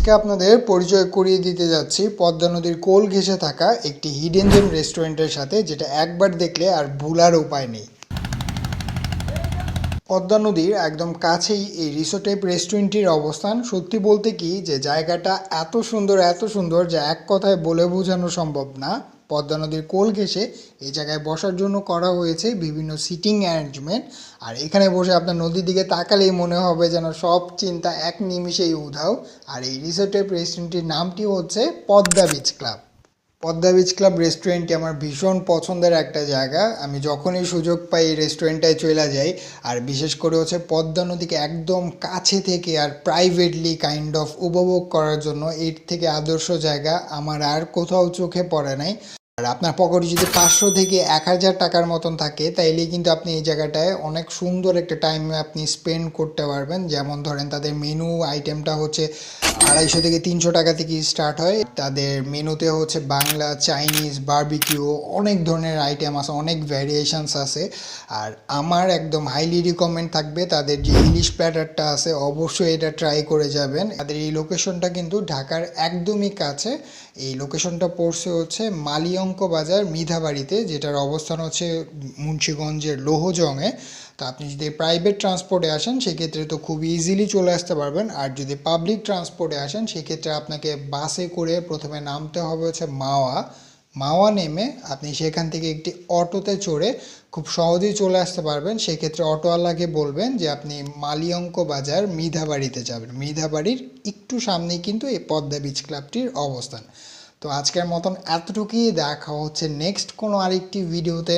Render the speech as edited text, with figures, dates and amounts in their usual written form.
আজকে আপনাদের পরিচয় করিয়ে দিতে যাচ্ছি পদ্মা নদীর কোল ঘেঁষে থাকা একটি হিডেন জেম রেস্টুরেন্টের সাথে, যেটা একবার দেখলে আর ভুলার উপায় নেই। পদ্মা নদীর একদম কাছেই এই রিসোর্ট টাইপ রেস্টুরেন্টটির অবস্থান। সত্যি বলতে কি যে জায়গাটা এত সুন্দর যে এক কথায় বলে বোঝানো সম্ভব না। পদ্মা নদীর কোল ঘেঁষে এই জায়গায় বসার জন্য করা হয়েছে বিভিন্ন সিটিং অ্যারেঞ্জমেন্ট। আর এখানে বসে আপনার নদীর দিকে তাকালেই মনে হবে যেন সব চিন্তা এক নিমিষেই উধাও। আর এই রিসোর্ট টাইপ রেস্টুরেন্টটির নামটি হচ্ছে Padma beach club. Padma beach club রেস্টুরেন্টটি আমার ভীষণ পছন্দের একটা জায়গা। আমি যখনই সুযোগ পাই এই রেস্টুরেন্টটায় চলে যাই। আর বিশেষ করে হচ্ছে পদ্মা নদীকে একদম কাছে থেকে আর প্রাইভেটলি কাইন্ড অফ উপভোগ করার জন্য এর থেকে আদর্শ জায়গা আমার আর কোথাও চোখে পড়ে নাই। আর আপনার পকেটে যদি 500 থেকে 1000 টাকার মতন থাকে তাইলেই কিন্তু আপনি এই জায়গাটায় অনেক সুন্দর একটা টাইম আপনি স্পেন্ড করতে পারবেন। যেমন ধরেন তাদের মেনু আইটেমটা হচ্ছে 250 থেকে 300 টাকা থেকে স্টার্ট হয়। তাদের মেনুতে হচ্ছে বাংলা, চাইনিজ, বারবিকিউ অনেক ধরনের আইটেম আছে, অনেক ভ্যারিয়েশনস আছে। আর আমার একদম হাইলি রিকমেন্ড থাকবে তাদের যে ইলিশ প্ল্যাটারটা আছে, অবশ্যই এটা ট্রাই করে যাবেন। তাদের এই লোকেশনটা কিন্তু ঢাকার একদমই কাছে। এই লোকেশনটা পড়ছে হচ্ছে মালিয়ঙ্ক বাজার মিধাবাড়িতে, যেটার অবস্থান হচ্ছে মুন্সিগঞ্জের লোহজংয়ে। তো আপনি যদি প্রাইভেট ট্রান্সপোর্টে আসেন সেক্ষেত্রে তো খুব ইজিলি চলে আসতে পারবেন। আর যদি পাবলিক ট্রান্সপোর্টে আসেন সেক্ষেত্রে আপনাকে বাসে করে প্রথমে নামতে হবে হচ্ছে মাওয়া নেমে আপনি সেখান থেকে একটি অটোতে চড়ে খুব সহজেই চলে আসতে পারবেন। সেক্ষেত্রে অটোওয়ালাকে বলবেন যে আপনি মালিয়ঙ্ক বাজার মিধাবাড়িতে যাবেন। মিধাবাড়ির একটু সামনেই কিন্তু এই পদ্মা বিচ ক্লাবটির অবস্থান। তো আজকের মতন এতটুকুই, দেখা হচ্ছে নেক্সট কোনো আরেকটি ভিডিওতে।